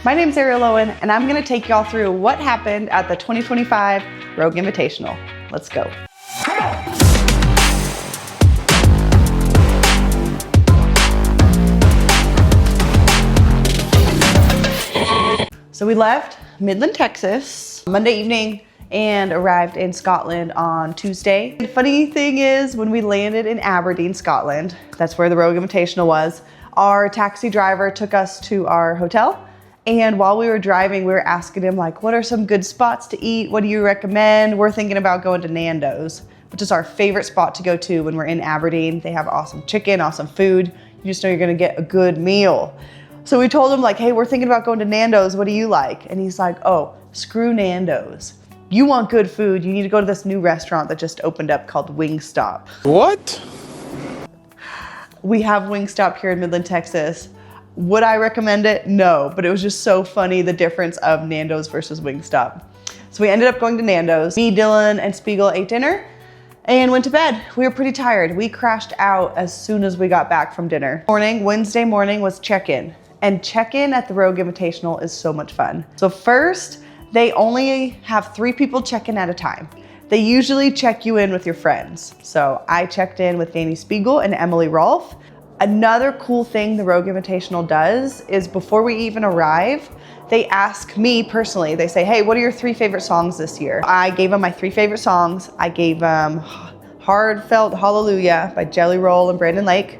My name's Arielle Loewen, and I'm gonna take y'all through what happened at the 2025 Rogue Invitational. Let's go. So we left Midland, Texas, Monday evening and arrived in Scotland on Tuesday. The funny thing is, when we landed in Aberdeen, Scotland, that's where the Rogue Invitational was, our taxi driver took us to our hotel. And while we were driving, we were asking him, like, what are some good spots to eat? What do you recommend? We're thinking about going to Nando's, which is our favorite spot to go to when we're in Aberdeen. They have awesome chicken, awesome food. You just know you're gonna get a good meal. So we told him, like, hey, we're thinking about going to Nando's. What do you like? And he's like, oh, screw Nando's. You want good food, you need to go to this new restaurant that just opened up called Wingstop. What? We have Wingstop here in Midland, Texas. Would I recommend it? No, but it was just so funny, the difference of Nando's versus Wingstop. So we ended up going to Nando's. Me, Dylan, and Spiegel ate dinner and went to bed. We were pretty tired. We crashed out as soon as we got back from dinner. Wednesday morning was check-in. And check-in at the Rogue Invitational is so much fun. So first, they only have 3 people check in at a time. They usually check you in with your friends. So I checked in with Danny Spiegel and Emily Rolfe. Another cool thing the Rogue Invitational does is before we even arrive, they ask me personally, they say, hey, what are your 3 favorite songs this year? I gave them my 3 favorite songs. I gave them Heartfelt Hallelujah by Jelly Roll and Brandon Lake,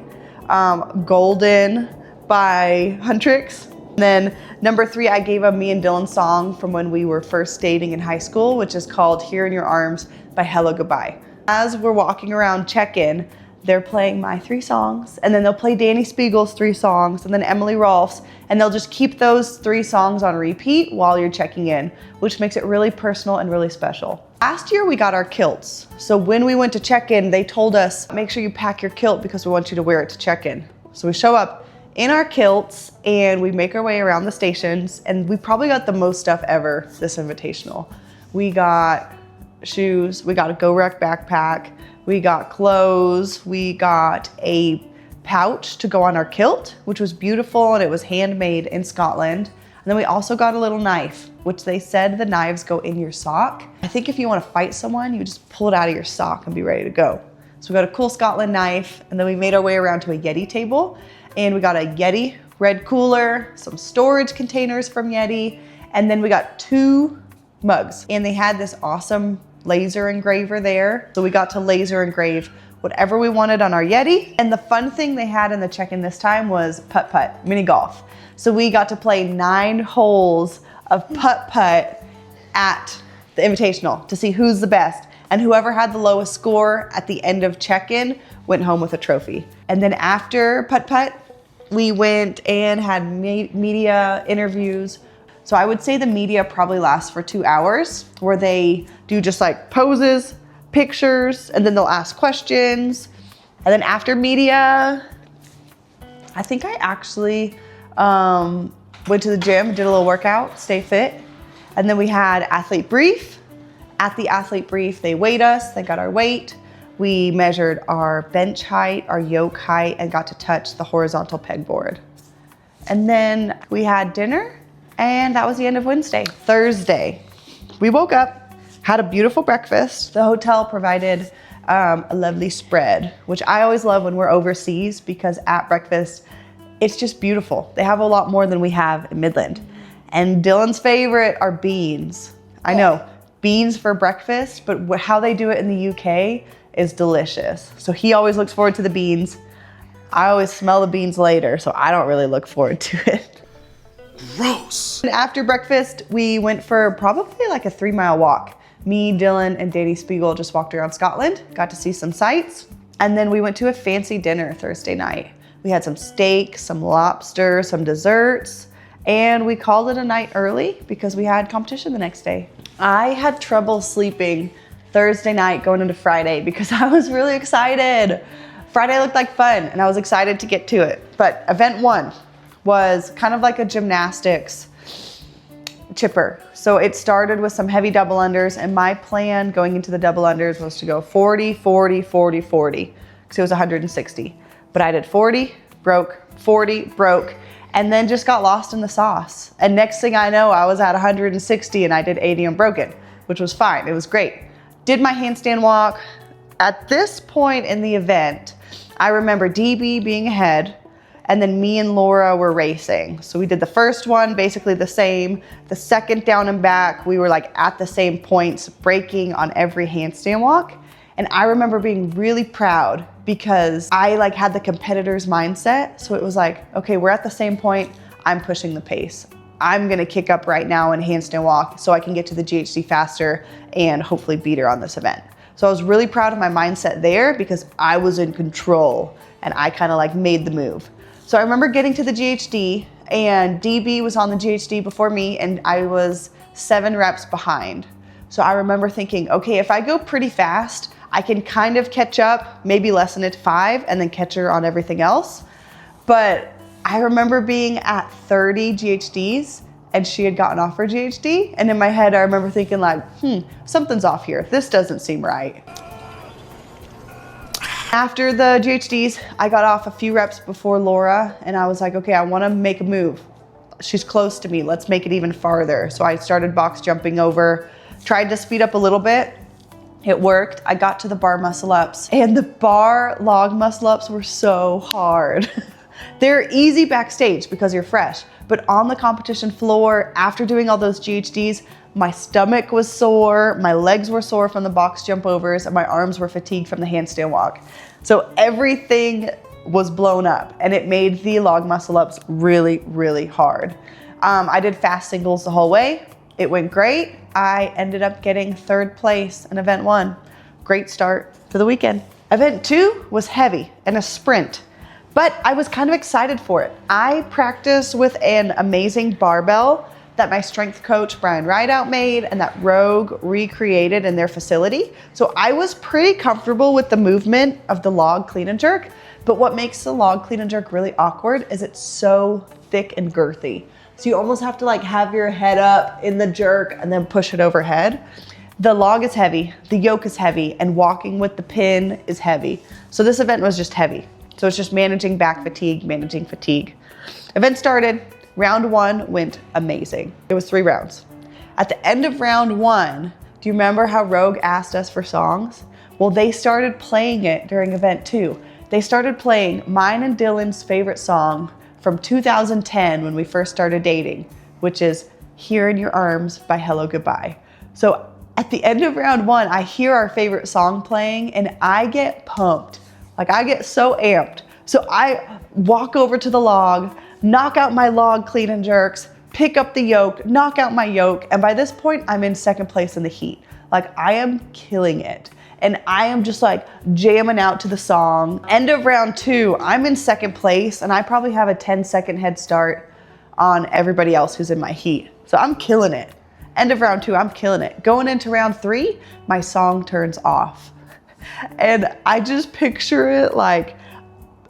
Golden by Huntrix. And then number 3, I gave them me and Dylan's song from when we were first dating in high school, which is called Here in Your Arms by Hello Goodbye. As we're walking around check-in, they're playing my 3 songs, and then they'll play Danny Spiegel's 3 songs, and then Emily Rolfe's, and they'll just keep those 3 songs on repeat while you're checking in, which makes it really personal and really special. Last year we got our kilts. So when we went to check-in, they told us, make sure you pack your kilt because we want you to wear it to check-in. So we show up in our kilts and we make our way around the stations, and we probably got the most stuff ever this invitational. We got shoes, we got a Go Rec backpack, we got clothes, we got a pouch to go on our kilt, which was beautiful and it was handmade in Scotland. And then we also got a little knife, which they said the knives go in your sock. I think if you want to fight someone, you just pull it out of your sock and be ready to go. So we got a cool Scotland knife, and then we made our way around to a Yeti table, and we got a Yeti red cooler, some storage containers from Yeti, and then we got 2 mugs. And they had this awesome laser engraver there. So we got to laser engrave whatever we wanted on our Yeti. And the fun thing they had in the check-in this time was putt-putt, mini golf. So we got to play 9 holes of putt-putt at the Invitational to see who's the best. And whoever had the lowest score at the end of check-in went home with a trophy. And then after putt-putt, we went and had media interviews. So I would say the media probably lasts for 2 hours, where they do just like poses, pictures, and then they'll ask questions. And then after media, I think I actually went to the gym, did a little workout, stay fit. And then we had athlete brief. At the athlete brief, they weighed us, they got our weight. We measured our bench height, our yoke height, and got to touch the horizontal pegboard. And then we had dinner, and that was the end of Wednesday. Thursday, we woke up, had a beautiful breakfast. The hotel provided a lovely spread, which I always love when we're overseas because at breakfast, it's just beautiful. They have a lot more than we have in Midland. And Dylan's favorite are beans. I know, beans for breakfast, but how they do it in the UK is delicious. So he always looks forward to the beans. I always smell the beans later, so I don't really look forward to it. Gross. And after breakfast, we went for probably like a 3-mile walk. Me, Dylan, and Danny Spiegel just walked around Scotland, got to see some sights, and then we went to a fancy dinner Thursday night. We had some steak, some lobster, some desserts, and we called it a night early because we had competition the next day. I had trouble sleeping Thursday night going into Friday because I was really excited. Friday looked like fun and I was excited to get to it. But event 1 was kind of like a gymnastics chipper. So it started with some heavy double unders, and my plan going into the double unders was to go 40, 40, 40, 40, because it was 160. But I did 40, broke, 40, broke, and then just got lost in the sauce. And next thing I know, I was at 160 and I did 80 unbroken, which was fine. It was great. Did my handstand walk. At this point in the event, I remember DB being ahead, and then me and Laura were racing. So we did the first one, basically the same. The second down and back, we were like at the same points, breaking on every handstand walk. And I remember being really proud because I like had the competitor's mindset. So it was like, okay, we're at the same point. I'm pushing the pace. I'm gonna kick up right now in handstand walk so I can get to the GHD faster and hopefully beat her on this event. So I was really proud of my mindset there because I was in control and I kind of like made the move. So I remember getting to the GHD and DB was on the GHD before me and I was 7 reps behind. So I remember thinking, okay, if I go pretty fast, I can kind of catch up, maybe lessen it to 5 and then catch her on everything else. But I remember being at 30 GHDs and she had gotten off her GHD. And in my head, I remember thinking like, something's off here. This doesn't seem right. After the GHDs, I got off a few reps before Laura and I was like, okay, I wanna make a move. She's close to me, let's make it even farther. So I started box jumping over, tried to speed up a little bit. It worked. I got to the bar muscle ups and the bar log muscle ups were so hard. They're easy backstage because you're fresh, but on the competition floor, after doing all those GHDs, my stomach was sore, my legs were sore from the box jump overs, and my arms were fatigued from the handstand walk. So everything was blown up and it made the log muscle ups really, really hard. I did fast singles the whole way. It went great. I ended up getting 3rd place in event 1. Great start to the weekend. Event 2 was heavy and a sprint, but I was kind of excited for it. I practiced with an amazing barbell that my strength coach, Brian Rideout, made and that Rogue recreated in their facility. So I was pretty comfortable with the movement of the log clean and jerk, but what makes the log clean and jerk really awkward is it's so thick and girthy. So you almost have to like have your head up in the jerk and then push it overhead. The log is heavy, the yoke is heavy, and walking with the pin is heavy. So this event was just heavy. So it's just managing back fatigue, managing fatigue. Event started, round 1 went amazing. It was 3 rounds. At the end of round 1, do you remember how Rogue asked us for songs? Well, they started playing it during event 2. They started playing mine and Dylan's favorite song from 2010 when we first started dating, which is Here in Your Arms by Hello Goodbye. So at the end of round 1, I hear our favorite song playing and I get pumped. Like I get so amped. So I walk over to the log, knock out my log clean and jerks, pick up the yoke, knock out my yoke. And by this point, I'm in 2nd place in the heat. Like I am killing it. And I am just like jamming out to the song. End of round 2, I'm in 2nd place and I probably have a 10-second head start on everybody else who's in my heat. So I'm killing it. End of round 2, I'm killing it. Going into round 3, my song turns off. And I just picture it like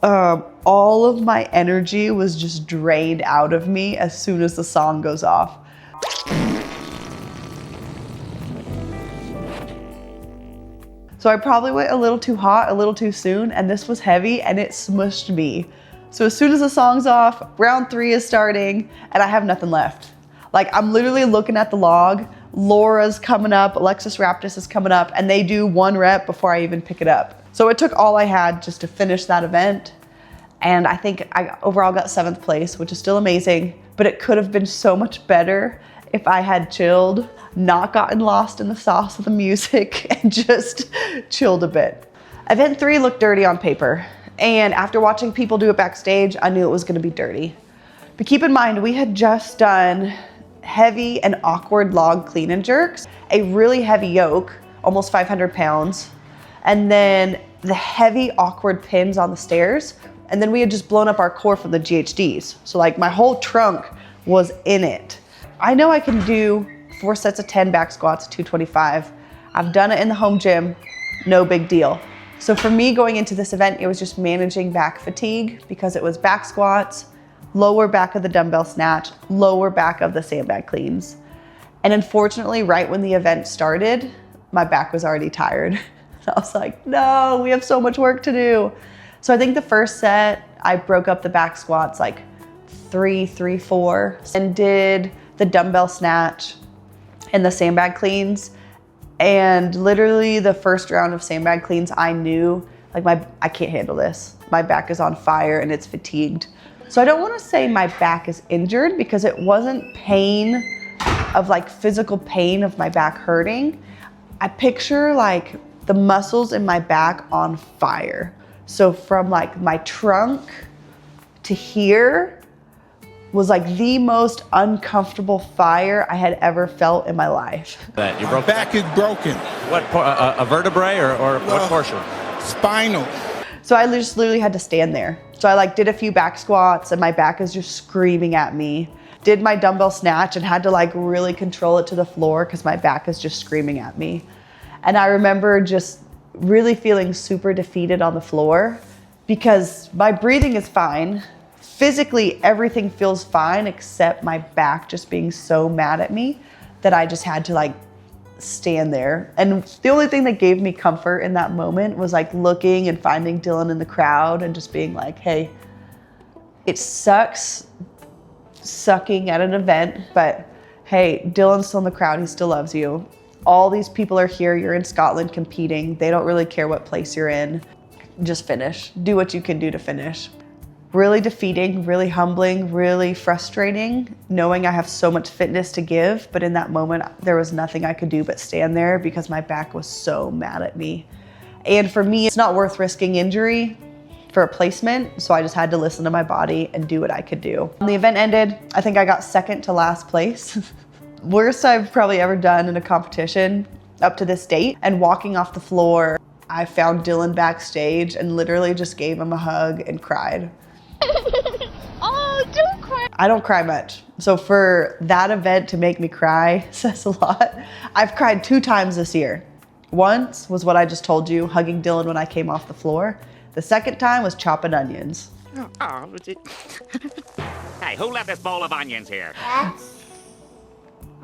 all of my energy was just drained out of me as soon as the song goes off. So I probably went a little too hot, a little too soon, and this was heavy and it smushed me. So as soon as the song's off, round 3 is starting and I have nothing left. Like I'm literally looking at the log, Laura's coming up, Alexis Raptis is coming up, and they do 1 rep before I even pick it up. So it took all I had just to finish that event. And I think I overall got 7th place, which is still amazing, but it could have been so much better if I had chilled, not gotten lost in the sauce of the music, and just chilled a bit. Event 3 looked dirty on paper, and after watching people do it backstage, I knew it was gonna be dirty. But keep in mind, we had just done heavy and awkward log clean and jerks, a really heavy yoke, almost 500 pounds, and then the heavy awkward pins on the stairs, and then we had just blown up our core from the GHDs. So like my whole trunk was in it. I know I can do 4 sets of 10 back squats, 225. I've done it in the home gym, no big deal. So for me going into this event, it was just managing back fatigue because it was back squats, lower back of the dumbbell snatch, lower back of the sandbag cleans. And unfortunately, right when the event started, my back was already tired. I was like, no, we have so much work to do. So I think the first set, I broke up the back squats like 4, and did the dumbbell snatch and the sandbag cleans. And literally the first round of sandbag cleans, I knew like I can't handle this. My back is on fire and it's fatigued. So I don't want to say my back is injured because it wasn't pain of like physical pain of my back hurting. I picture like the muscles in my back on fire. So from like my trunk to here was like the most uncomfortable fire I had ever felt in my life. That you broke. Back is broken. What, a vertebrae or what portion? Spinal. So I just literally had to stand there. So I like did a few back squats and my back is just screaming at me. Did my dumbbell snatch and had to like really control it to the floor because my back is just screaming at me. And I remember just really feeling super defeated on the floor because my breathing is fine. Physically, everything feels fine except my back just being so mad at me that I just had to like stand there. And the only thing that gave me comfort in that moment was like looking and finding Dylan in the crowd and just being like, hey, it sucks sucking at an event, but hey, Dylan's still in the crowd. He still loves you. All these people are here. You're in Scotland competing. They don't really care what place you're in. Just finish. Do what you can do to finish. Really defeating, really humbling, really frustrating, knowing I have so much fitness to give, but in that moment, there was nothing I could do but stand there because my back was so mad at me. And for me, it's not worth risking injury for a placement, so I just had to listen to my body and do what I could do. When the event ended, I think I got second to last place. Worst I've probably ever done in a competition up to this date. And walking off the floor, I found Dylan backstage and literally just gave him a hug and cried. Oh, don't cry. I don't cry much. So for that event to make me cry says a lot. I've cried 2 times this year. Once was what I just told you, hugging Dylan when I came off the floor. The second time was chopping onions. Oh, hey, who left this bowl of onions here? That's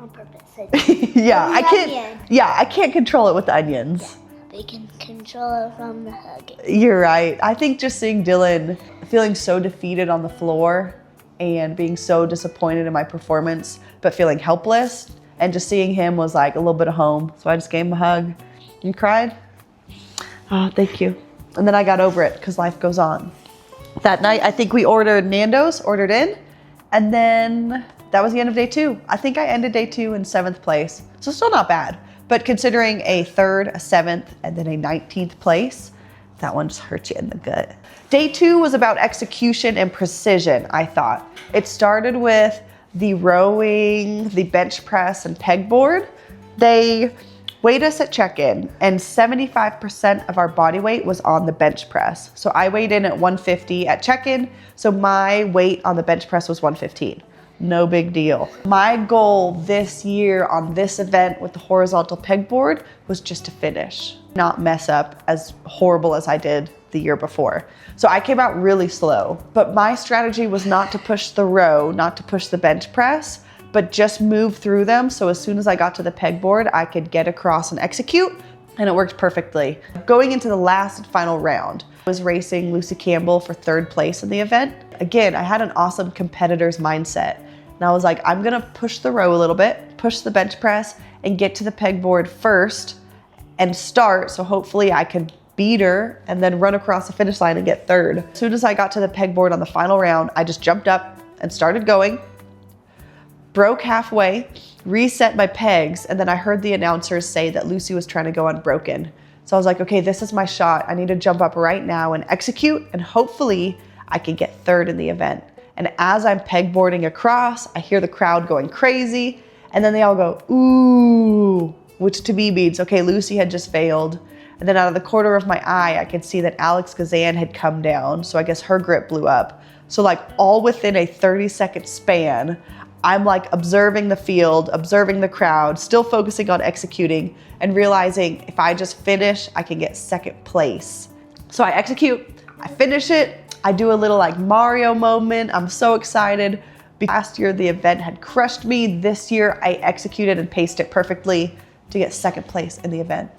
on purpose. Yeah, I can't. Onion. Yeah, I can't control it with the onions. We can control it from the hugging. You're right. I think just seeing Dylan feeling so defeated on the floor and being so disappointed in my performance, but feeling helpless, and just seeing him was like a little bit of home. So I just gave him a hug and cried. Oh, thank you. And then I got over it because life goes on. That night, I think we ordered Nando's, ordered in, and then that was the end of day 2. I think I ended day 2 in 7th place. So still not bad. But considering a 3rd, a 7th, and then a 19th place, that one just hurts you in the gut. Day 2 was about execution and precision, I thought. It started with the rowing, the bench press, and pegboard. They weighed us at check-in, and 75% of our body weight was on the bench press. So I weighed in at 150 at check-in, so my weight on the bench press was 115. No big deal. My goal this year on this event with the horizontal pegboard was just to finish, not mess up as horrible as I did the year before. So I came out really slow, but my strategy was not to push the row, not to push the bench press, but just move through them. So as soon as I got to the pegboard, I could get across and execute, and it worked perfectly. Going into the last and final round, I was racing Lucy Campbell for 3rd place in the event. Again, I had an awesome competitor's mindset. And I was like, I'm gonna push the row a little bit, push the bench press, and get to the pegboard first and start, so hopefully I can beat her and then run across the finish line and get 3rd. As soon as I got to the pegboard on the final round, I just jumped up and started going, broke halfway, reset my pegs, and then I heard the announcers say that Lucy was trying to go unbroken. So I was like, okay, this is my shot. I need to jump up right now and execute, and hopefully I can get 3rd in the event. And as I'm pegboarding across, I hear the crowd going crazy, and then they all go, ooh, which to me means, okay, Lucy had just failed. And then out of the corner of my eye, I could see that Alex Gazan had come down, so I guess her grip blew up. So like all within a 30-second span, I'm like observing the field, observing the crowd, still focusing on executing, and realizing if I just finish, I can get 2nd place. So I execute, I finish it, I do a little like Mario moment. I'm so excited. Last year, the event had crushed me. This year, I executed and paced it perfectly to get 2nd place in the event.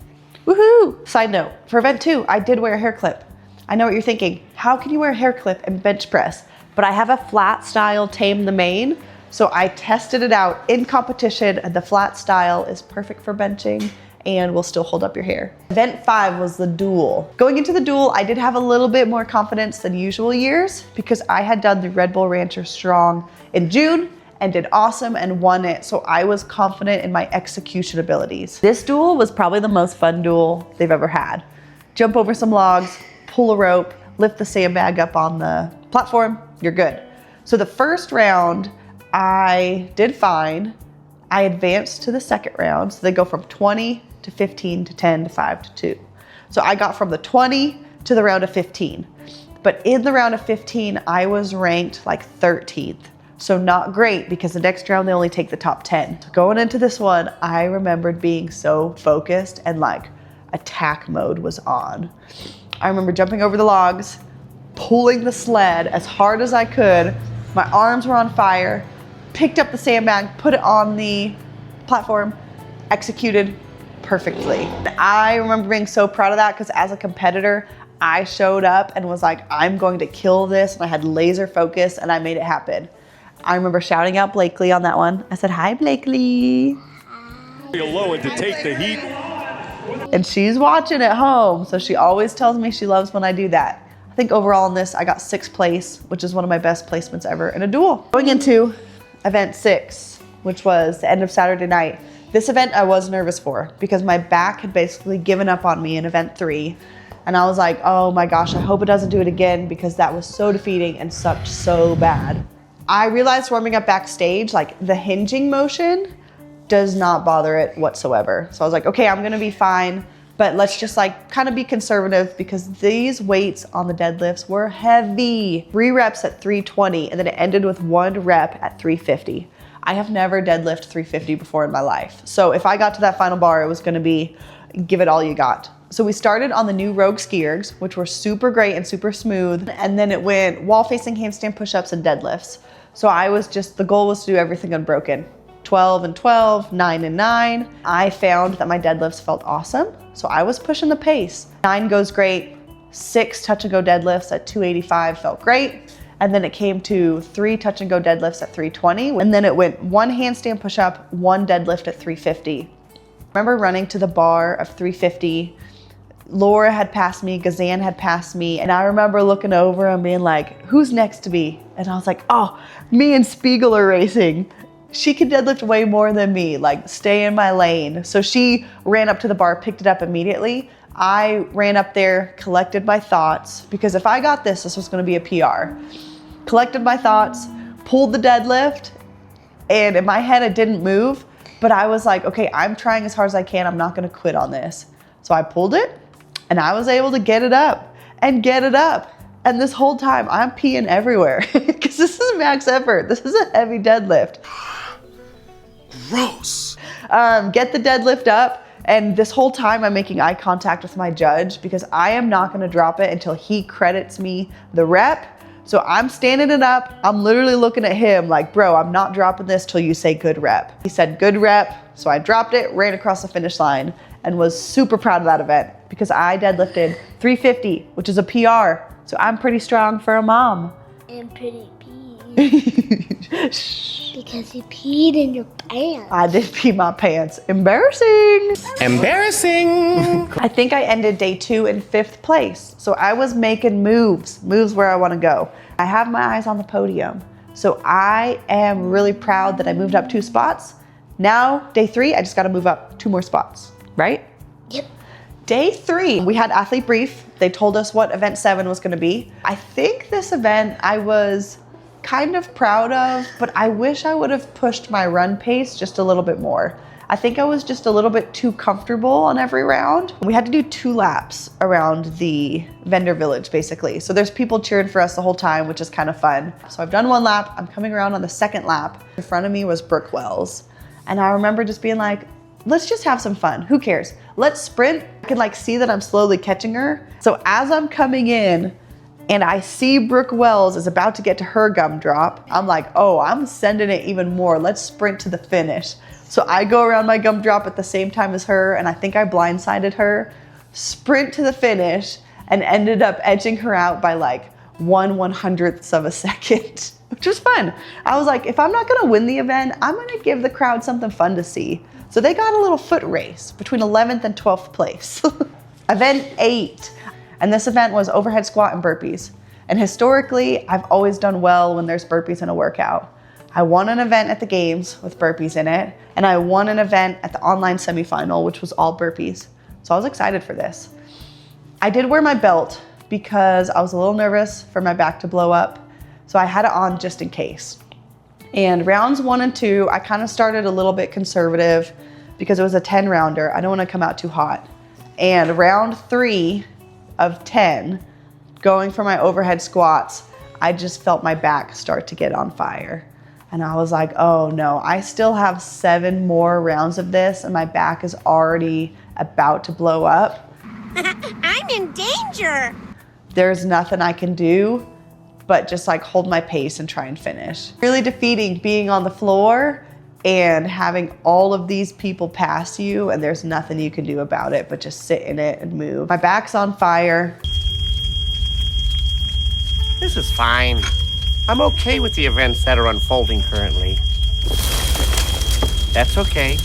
Woohoo! Side note, for event 2, I did wear a hair clip. I know what you're thinking. How can you wear a hair clip and bench press? but I have a flat style Tame the Mane. So I tested it out in competition, and the flat style is perfect for benching and will still hold up your hair. Event 5 was the duel. Going into the duel, I did have a little bit more confidence than usual years because I had done the Red Bull Rancher Strong in June and did awesome and won it. So I was confident in my execution abilities. This duel was probably the most fun duel they've ever had. Jump over some logs, pull a rope, lift the sandbag up on the platform, you're good. So the first round, I did fine. I advanced to the second round. So they go from 20 to 15 to 10 to 5 to 2. So I got from the 20 to the round of 15. But in the round of 15, I was ranked like 13th. So not great because the next round they only take the top 10. So going into this one, I remembered being so focused and like attack mode was on. I remember jumping over the logs, pulling the sled as hard as I could. My arms were on fire, picked up the sandbag, put it on the platform, executed perfectly. I remember being so proud of that because as a competitor, I showed up and was like, I'm going to kill this. And I had laser focus and I made it happen. I remember shouting out Blakely on that one. I said, hi, Blakely. Arielle Loewen to take the heat. And she's watching at home. So she always tells me she loves when I do that. I think overall in this, I got 6th place, which is one of my best placements ever in a duel. Going into event 6, which was the end of Saturday night. This event I was nervous for because my back had basically given up on me in event 3. And I was like, oh my gosh, I hope it doesn't do it again because that was so defeating and sucked so bad. I realized warming up backstage, like the hinging motion does not bother it whatsoever. So I was like, okay, I'm gonna be fine, but let's just like kind of be conservative because these weights on the deadlifts were heavy. 3 reps at 320 and then it ended with 1 rep at 350. I have never deadlift 350 before in my life. So if I got to that final bar, it was gonna be give it all you got. So we started on the new Rogue ski ergs, which were super great and super smooth. And then it went wall facing handstand push-ups and deadlifts. So the goal was to do everything unbroken. 12 and 12, 9 and 9. I found that my deadlifts felt awesome. So I was pushing the pace. 9 goes great. 6 touch and go deadlifts at 285 felt great. And then it came to 3 touch and go deadlifts at 320. And then it went 1 handstand push up, 1 deadlift at 350. I remember running to the bar of 350. Laura had passed me, Gazan had passed me, and I remember looking over and being like, who's next to me? And I was like, oh, me and Spiegel are racing. She could deadlift way more than me, like stay in my lane. So she ran up to the bar, picked it up immediately. I ran up there, collected my thoughts, because if I got this was gonna be a PR. Collected my thoughts, pulled the deadlift, and in my head it didn't move, but I was like, okay, I'm trying as hard as I can, I'm not gonna quit on this. So I pulled it, and I was able to get it up and get it up. And this whole time I'm peeing everywhere because this is max effort. This is a heavy deadlift. Gross. Get the deadlift up. And this whole time I'm making eye contact with my judge because I am not gonna drop it until he credits me the rep. So I'm standing it up. I'm literally looking at him like, bro, I'm not dropping this till you say good rep. He said good rep. So I dropped it, ran across the finish line, and was super proud of that event because I deadlifted 350, which is a PR. So I'm pretty strong for a mom. And pretty pee. Because you peed in your pants. I did pee my pants. Embarrassing. Embarrassing. I think I ended day 2 in 5th place. So I was making moves where I want to go. I have my eyes on the podium. So I am really proud that I moved up 2 spots. Now, day 3, I just got to move up 2 more spots, right? Yep. Day 3, we had athlete brief. They told us what event 7 was going to be. I think this event I was kind of proud of, but I wish I would have pushed my run pace just a little bit more. I think I was just a little bit too comfortable on every round. We had to do 2 laps around the vendor village, basically. So there's people cheering for us the whole time, which is kind of fun. So I've done 1 lap. I'm coming around on the 2nd lap. In front of me was Brooke Wells. And I remember just being like, let's just have some fun. Who cares? Let's sprint. I can like see that I'm slowly catching her. So as I'm coming in and I see Brooke Wells is about to get to her gum drop, I'm like, oh, I'm sending it even more. Let's sprint to the finish. So I go around my gum drop at the same time as her, and I think I blindsided her, sprint to the finish, and ended up edging her out by like 1/100th of a second, which was fun. I was like, if I'm not gonna win the event, I'm gonna give the crowd something fun to see. So they got a little foot race between 11th and 12th place. Event 8, and this event was overhead squat and burpees. And historically, I've always done well when there's burpees in a workout. I won an event at the games with burpees in it, and I won an event at the online semifinal, which was all burpees. So I was excited for this. I did wear my belt because I was a little nervous for my back to blow up. So I had it on just in case. And rounds 1 and 2, I kind of started a little bit conservative because it was a 10 rounder. I don't want to come out too hot. And round 3 of 10, going for my overhead squats, I just felt my back start to get on fire. And I was like, oh no, I still have 7 more rounds of this and my back is already about to blow up. I'm in danger. There's nothing I can do but just like hold my pace and try and finish. Really defeating being on the floor and having all of these people pass you and there's nothing you can do about it but just sit in it and move. My back's on fire. This is fine. I'm okay with the events that are unfolding currently. That's okay.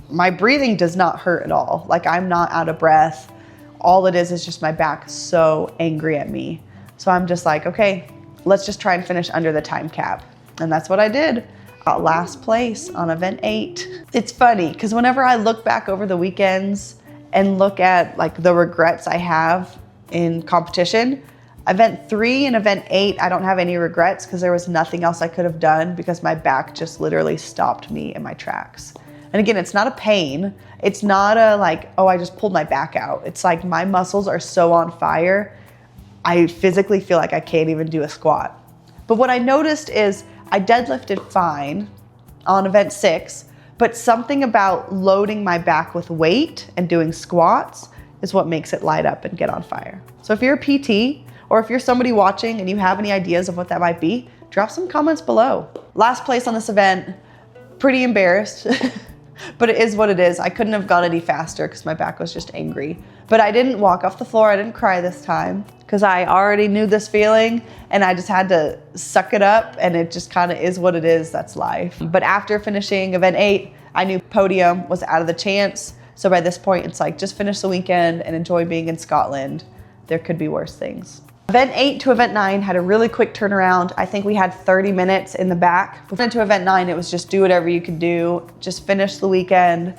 My breathing does not hurt at all. Like I'm not out of breath. All it is just my back so angry at me. So I'm just like, okay, let's just try and finish under the time cap. And that's what I did. Got last place on event 8. It's funny because whenever I look back over the weekends and look at like the regrets I have in competition, event 3 and event 8, I don't have any regrets because there was nothing else I could have done because my back just literally stopped me in my tracks. And again, it's not a pain. It's not a like, oh, I just pulled my back out. It's like my muscles are so on fire, I physically feel like I can't even do a squat. But what I noticed is I deadlifted fine on event 6, but something about loading my back with weight and doing squats is what makes it light up and get on fire. So if you're a PT or if you're somebody watching and you have any ideas of what that might be, drop some comments below. Last place on this event, pretty embarrassed. But it is what it is. I couldn't have gone any faster because my back was just angry. But I didn't walk off the floor. I didn't cry this time because I already knew this feeling and I just had to suck it up and it just kind of is what it is. That's life. But after finishing event 8, I knew podium was out of the chance. So by this point, it's like just finish the weekend and enjoy being in Scotland. There could be worse things. Event 8 to event 9 had a really quick turnaround. I think we had 30 minutes in the back. Before to event 9, it was just do whatever you could do. Just finish the weekend.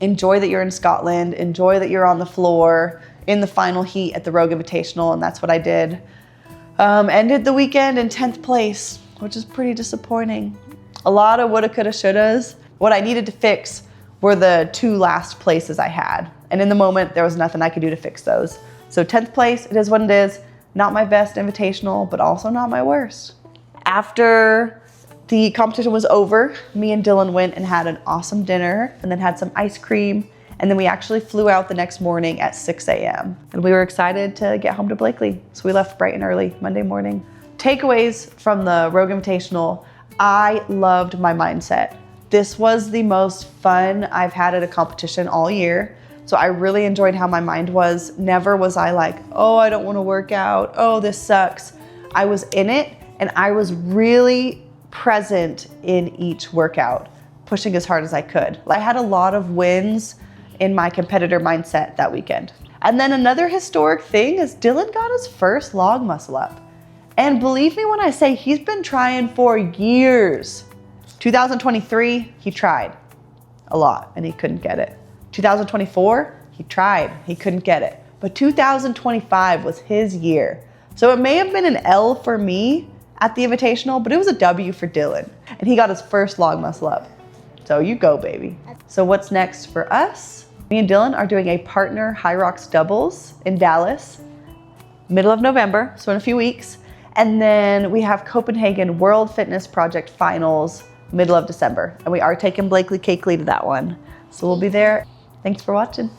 Enjoy that you're in Scotland. Enjoy that you're on the floor in the final heat at the Rogue Invitational, and that's what I did. Ended the weekend in 10th place, which is pretty disappointing. A lot of woulda, coulda, shouldas. What I needed to fix were the 2 last places I had. And in the moment, there was nothing I could do to fix those. So 10th place, it is what it is. Not my best invitational, but also not my worst. After the competition was over, me and Dylan went and had an awesome dinner and then had some ice cream. And then we actually flew out the next morning at 6 a.m. And we were excited to get home to Blakely. So we left bright and early Monday morning. Takeaways from the Rogue Invitational, I loved my mindset. This was the most fun I've had at a competition all year. So I really enjoyed how my mind was. Never was I like, oh, I don't want to work out. Oh, this sucks. I was in it and I was really present in each workout, pushing as hard as I could. I had a lot of wins in my competitor mindset that weekend. And then another historic thing is Dylan got his first log muscle up. And believe me when I say he's been trying for years. 2023, he tried a lot and he couldn't get it. 2024, he tried, he couldn't get it. But 2025 was his year. So it may have been an L for me at the Invitational, but it was a W for Dylan. And he got his first log muscle up. So you go, baby. So what's next for us? Me and Dylan are doing a partner High Rocks doubles in Dallas, middle of November, so in a few weeks. And then we have Copenhagen World Fitness Project Finals, middle of December. And we are taking Blakely Cakeley to that one. So we'll be there. Thanks for watching.